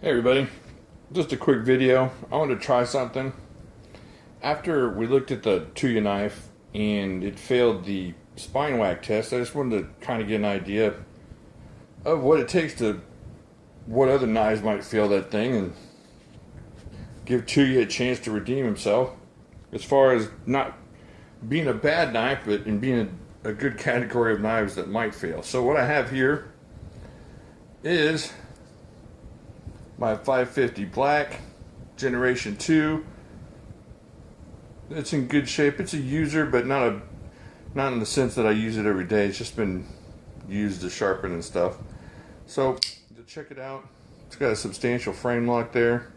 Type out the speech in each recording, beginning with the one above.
Hey everybody, just a quick video. I wanted to try something. After we looked at the Tuya knife and it failed the spine whack test, I just wanted to kind of get an idea of what it takes to, what other knives might fail that thing, and give Tuya a chance to redeem himself as far as not being a bad knife, but in being a good category of knives that might fail. So what I have here is my 550 black generation 2. It's in good shape. It's a user, but not in the sense that I use it every day. It's just been used to sharpen and stuff. So to check it out, it's got a substantial frame lock there,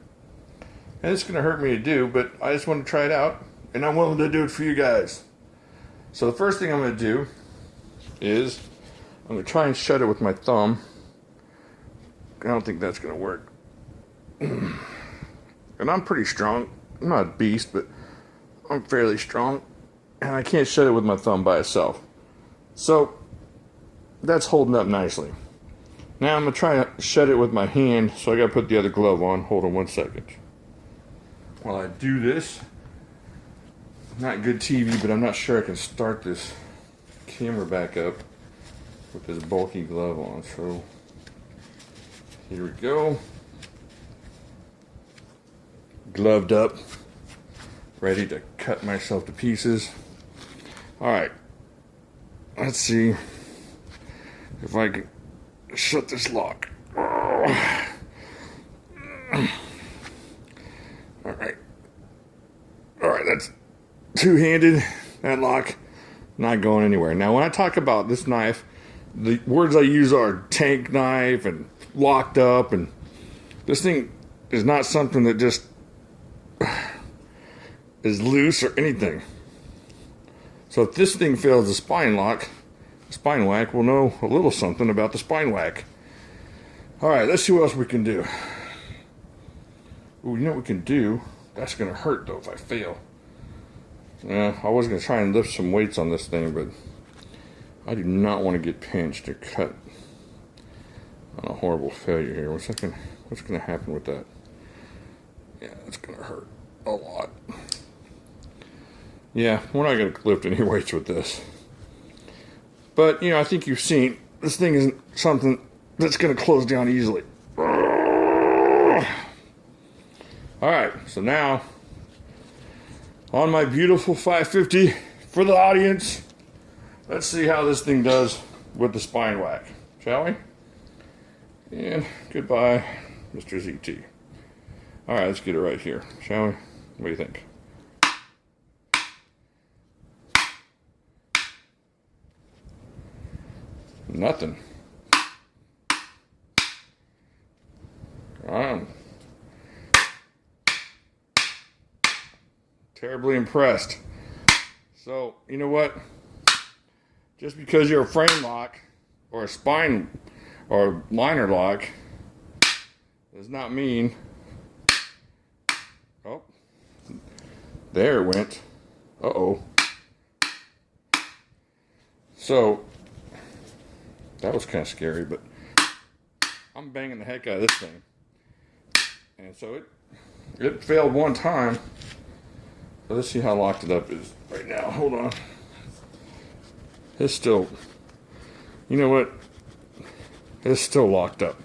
and it's going to hurt me to do, but I just want to try it out, and I'm willing to do it for you guys. So the first thing I'm going to do is I'm going to try and shut it with my thumb. I don't think that's going to work. And I'm pretty strong. I'm not a beast, but I'm fairly strong, and I can't shut it with my thumb by itself. So that's holding up nicely. Now I'm going to try to shut it with my hand, so I got to put the other glove on. Hold on one second. While I do this, not good TV, but I'm not sure I can start this camera back up with this bulky glove on. So here we go. Gloved up, ready to cut myself to pieces. Alright, let's see if I can shut this lock. Alright, that's two-handed. That lock not going anywhere. Now when I talk about this knife, the words I use are tank knife and locked up, and this thing is not something that just is loose or anything. So if this thing fails the spine lock, the spine whack, we'll know a little something about the spine whack. Alright, let's see what else we can do. Ooh, you know what we can do? That's going to hurt though if I fail. Yeah, I was going to try and lift some weights on this thing, but I do not want to get pinched or cut on a horrible failure here. What's going to happen with that? Yeah, it's going to hurt a lot. Yeah, we're not going to lift any weights with this. But, you know, I think you've seen this thing isn't something that's going to close down easily. Alright, so now, on my beautiful 550 for the audience, let's see how this thing does with the spine whack, shall we? And goodbye, Mr. ZT. Alright, let's get it right here, shall we? What do you think? Nothing. I'm terribly impressed. So, you know what? Just because you're a frame lock or a spine or liner lock does not mean... Oh, there it went. Uh-oh. So, that was kind of scary, but I'm banging the heck out of this thing. And so it failed one time. So let's see how locked it up is right now. Hold on. It's still, you know what? It's still locked up.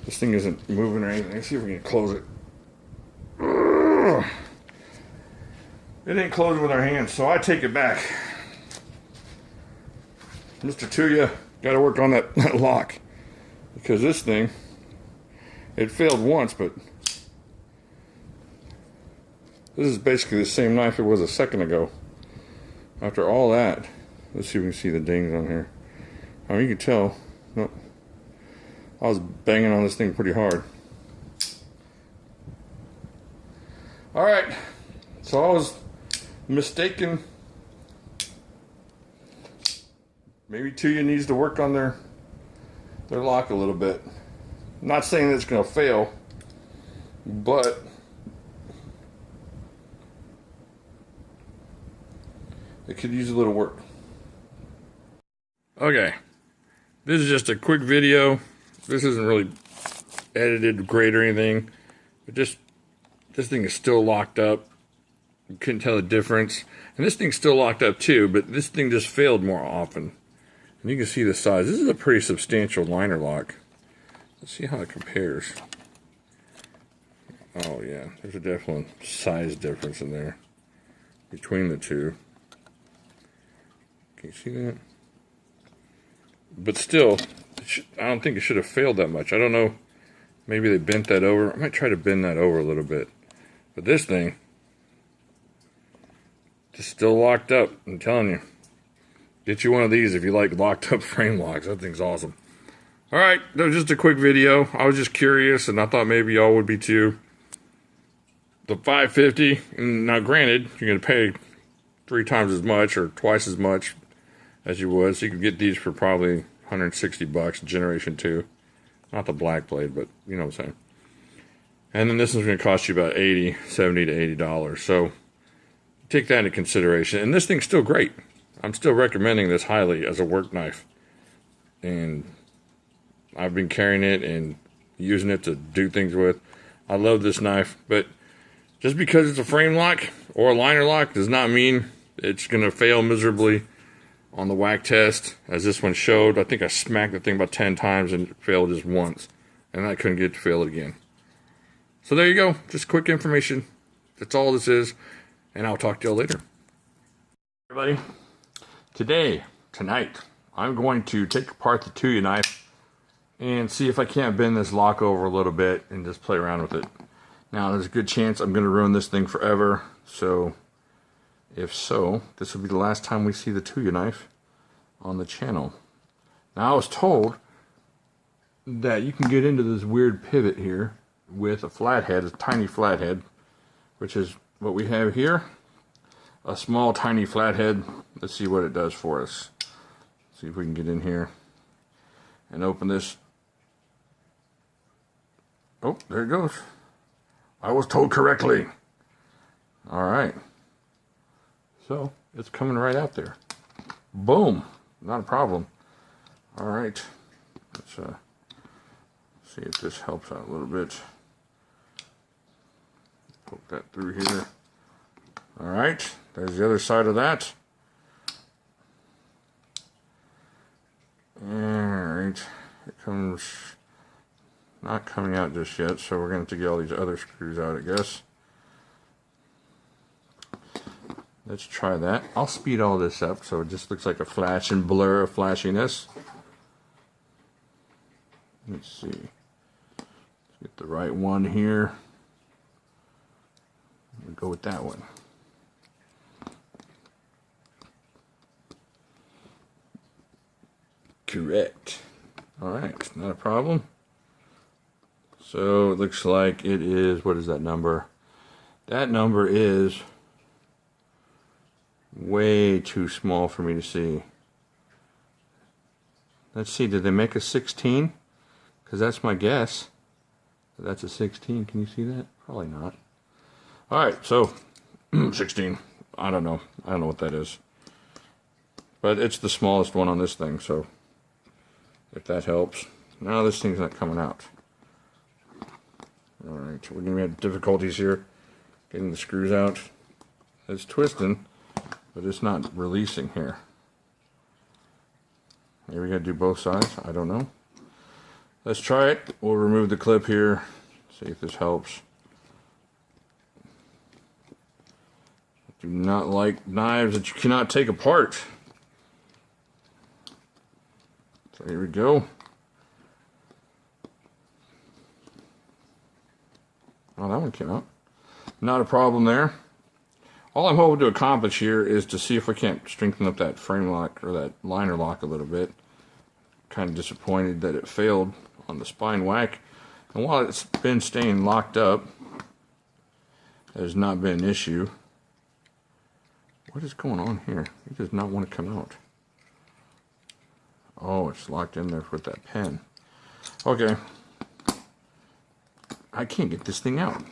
This thing isn't moving or anything. Let's see if we can close it. It ain't closing with our hands, so I take it back. Mr. Tuya, got to work on that lock, because this thing, it failed once, but this is basically the same knife it was a second ago. After all that, let's see if we can see the dings on here. I mean, you can tell, no, I was banging on this thing pretty hard. Alright, so I was mistaken. Maybe Tuya needs to work on their lock a little bit. I'm not saying that it's going to fail, but it could use a little work. Okay, this is just a quick video. This isn't really edited great or anything, but just this thing is still locked up. You couldn't tell the difference. And this thing's still locked up too, but this thing just failed more often. And you can see the size. This is a pretty substantial liner lock. Let's see how it compares. Oh yeah, there's a definite size difference in there between the two. Can you see that? But still, I don't think it should have failed that much. I don't know. Maybe they bent that over. I might try to bend that over a little bit. But this thing is still locked up. I'm telling you. Get you one of these if you like locked up frame locks. That thing's awesome. Alright, that was just a quick video. I was just curious and I thought maybe y'all would be too. The $550, now granted, you're going to pay 3 times as much or twice as much as you would. So you could get these for probably $160, Generation 2. Not the black blade, but you know what I'm saying. And then this is going to cost you about $70 to $80. So take that into consideration. And this thing's still great. I'm still recommending this highly as a work knife. And I've been carrying it and using it to do things with. I love this knife, but just because it's a frame lock or a liner lock does not mean it's going to fail miserably on the whack test, as this one showed. I think I smacked the thing about 10 times and it failed just once, and I couldn't get it to fail it again. So there you go, just quick information. That's all this is, and I'll talk to y'all later. Everybody, tonight, I'm going to take apart the Tuya knife and see if I can't bend this lock over a little bit and just play around with it. Now, there's a good chance I'm going to ruin this thing forever, so if so, this will be the last time we see the Tuya knife on the channel. Now, I was told that you can get into this weird pivot here with a flathead, a tiny flathead, which is what we have here. A small, tiny flathead. Let's see what it does for us. See if we can get in here and open this. Oh, there it goes. I was told correctly. Alright. So, it's coming right out there. Boom. Not a problem. Alright. Let's see if this helps out a little bit. Poke that through here. Alright. There's the other side of that. Alright. It comes... not coming out just yet, so we're going to have to get all these other screws out, I guess. Let's try that. I'll speed all this up so it just looks like a flash and blur of flashiness. Let's see. Let's get the right one here. We'll go with that one. Correct. Alright, not a problem. So it looks like it is, what is that number? That number is way too small for me to see. Let's see, did they make a 16? Because that's my guess. That's a 16. Can you see that? Probably not. Alright, so 16. I don't know. I don't know what that is. But it's the smallest one on this thing, so if that helps. Now this thing's not coming out. Alright, we're going to have difficulties here getting the screws out. It's twisting, but it's not releasing here. Maybe we got to do both sides. I don't know. Let's try it. We'll remove the clip here. See if this helps. I do not like knives that you cannot take apart. So here we go. Oh, that one came out. Not a problem there. All I'm hoping to accomplish here is to see if we can't strengthen up that frame lock or that liner lock a little bit. Kind of disappointed that it failed on the spine whack. And while it's been staying locked up, that has not been an issue. What is going on here? It does not want to come out. Oh, it's locked in there with that pen. Okay. I can't get this thing out.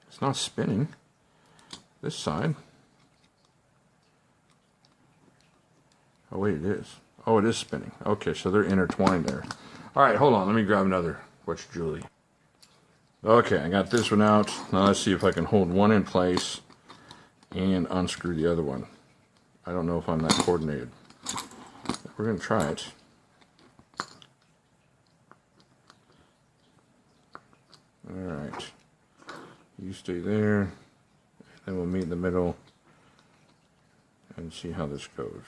It's not spinning. This side. Oh wait, it is. Oh, it is spinning. Okay, so they're intertwined there. All right, hold on. Let me grab another. What's Julie? Okay, I got this one out. Now let's see if I can hold one in place and unscrew the other one. I don't know if I'm that coordinated. We're going to try it. Alright. You stay there. Then we'll meet in the middle and see how this goes.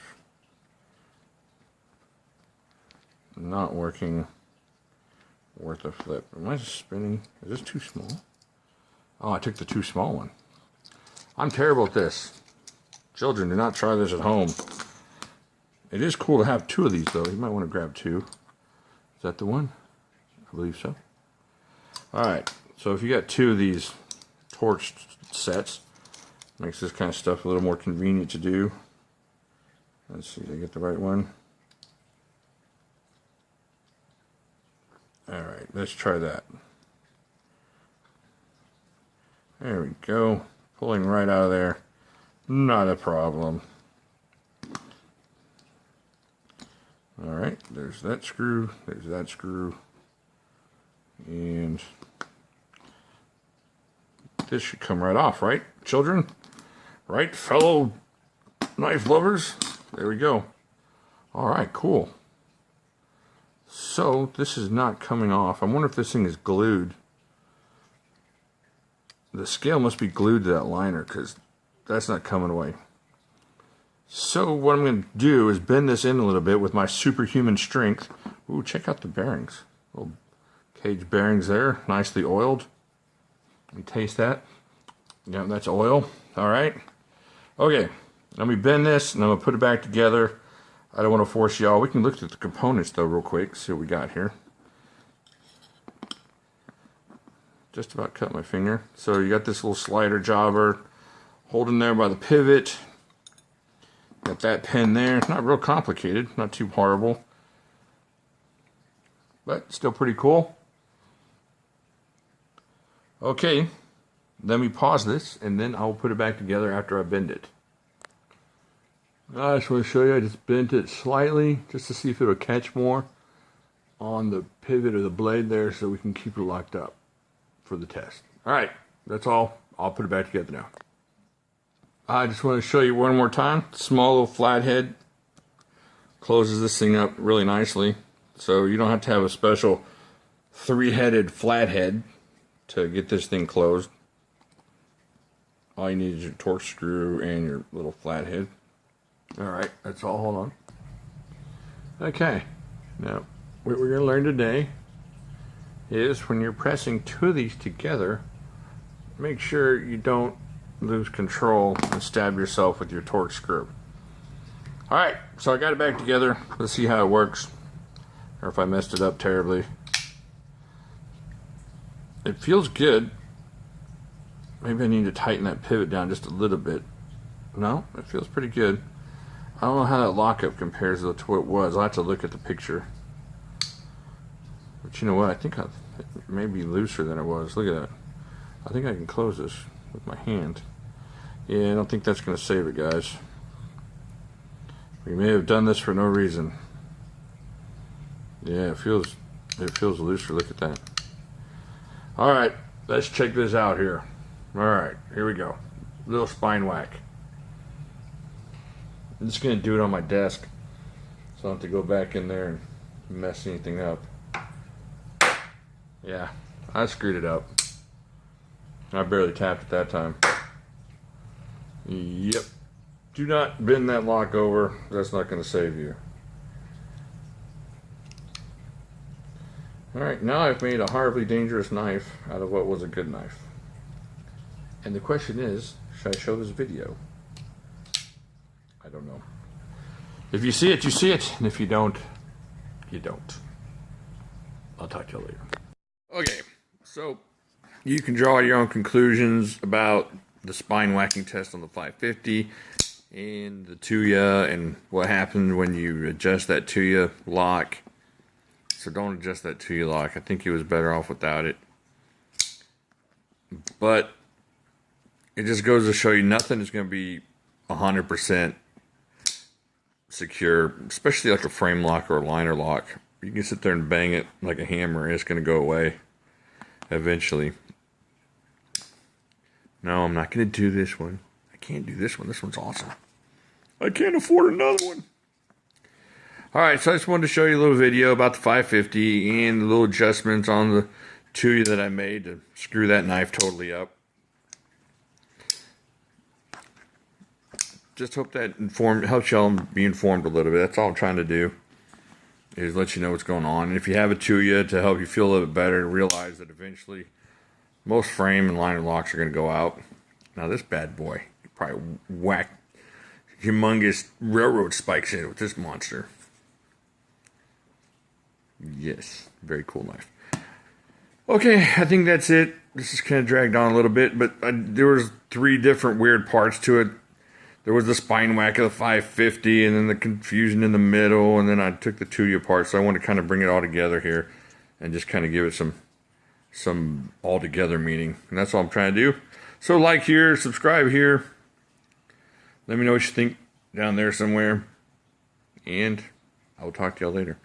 Not working. Worth a flip. Am I spinning? Is this too small? Oh, I took the too small one. I'm terrible at this. Children, do not try this at home. It is cool to have two of these, though. You might want to grab two. Is that the one? I believe so. Alright, so if you got two of these torch sets, makes this kind of stuff a little more convenient to do. Let's see, did I get the right one? Alright, let's try that. There we go. Pulling right out of there. Not a problem. Alright, there's that screw. There's that screw. And this should come right off, right, children? Right, fellow knife lovers? There we go. Alright, cool. So, this is not coming off. I wonder if this thing is glued. The scale must be glued to that liner because that's not coming away. So, what I'm going to do is bend this in a little bit with my superhuman strength. Ooh, check out the bearings. Little cage bearings there, nicely oiled. Let me taste that. Yeah, that's oil. Alright. Okay, let me bend this and I'm going to put it back together. I don't want to force y'all. We can look at the components though real quick, see what we got here. Just about cut my finger. So you got this little slider jobber holding there by the pivot. Got that pin there. Not real complicated, not too horrible. But still pretty cool. Okay, let me pause this and then I'll put it back together after I bend it. I just want to show you, I just bent it slightly just to see if it'll catch more on the pivot of the blade there so we can keep it locked up for the test. Alright, that's all. I'll put it back together now. I just want to show you one more time. Small little flathead closes this thing up really nicely. So you don't have to have a special three-headed flathead to get this thing closed. All you need is your torque screw and your little flathead. Alright, that's all. Hold on. Okay, now what we're going to learn today is when you're pressing two of these together, make sure you don't lose control and stab yourself with your torque screw. Alright, so I got it back together. Let's see how it works, or if I messed it up terribly. It feels good. Maybe I need to tighten that pivot down just a little bit. No, it feels pretty good. I don't know how that lockup compares to what it was. I'll have to look at the picture. But you know what? I think it may be looser than it was. Look at that. I think I can close this with my hand. Yeah, I don't think that's going to save it, guys. We may have done this for no reason. Yeah, it feels looser. Look at that. Alright, let's check this out here. Alright, here we go. Little spine whack. I'm just going to do it on my desk so I don't have to go back in there and mess anything up. Yeah, I screwed it up. I barely tapped it that time. Yep. Do not bend that lock over. That's not going to save you. Alright, now I've made a horribly dangerous knife out of what was a good knife. And the question is, should I show this video? I don't know. If you see it, you see it. And if you don't, you don't. I'll talk to you later. Okay, so you can draw your own conclusions about the spine whacking test on the 550 and the Tuya and what happened when you adjust that Tuya lock. So don't adjust that Tuya lock. I think he was better off without it. But it just goes to show you nothing is going to be 100% secure, especially like a frame lock or a liner lock. You can sit there and bang it like a hammer and it's going to go away eventually. No, I'm not going to do this one. I can't do this one. This one's awesome. I can't afford another one. Alright, so I just wanted to show you a little video about the 550 and the little adjustments on the Tuya that I made to screw that knife totally up. Just hope that helps y'all be informed a little bit. That's all I'm trying to do, is let you know what's going on. And if you have a Tuya, to help you feel a little bit better and realize that eventually most frame and liner locks are going to go out. Now this bad boy, probably whack humongous railroad spikes in it with this monster. Yes, very cool knife. Okay, I think that's it. This is kind of dragged on a little bit, but there was 3 different weird parts to it. There was the spine whack of the 550, and then the confusion in the middle, and then I took the Tuya apart, so I want to kind of bring it all together here and just kind of give it some all-together meaning. And that's all I'm trying to do. So like here, subscribe here. Let me know what you think down there somewhere, and I will talk to y'all later.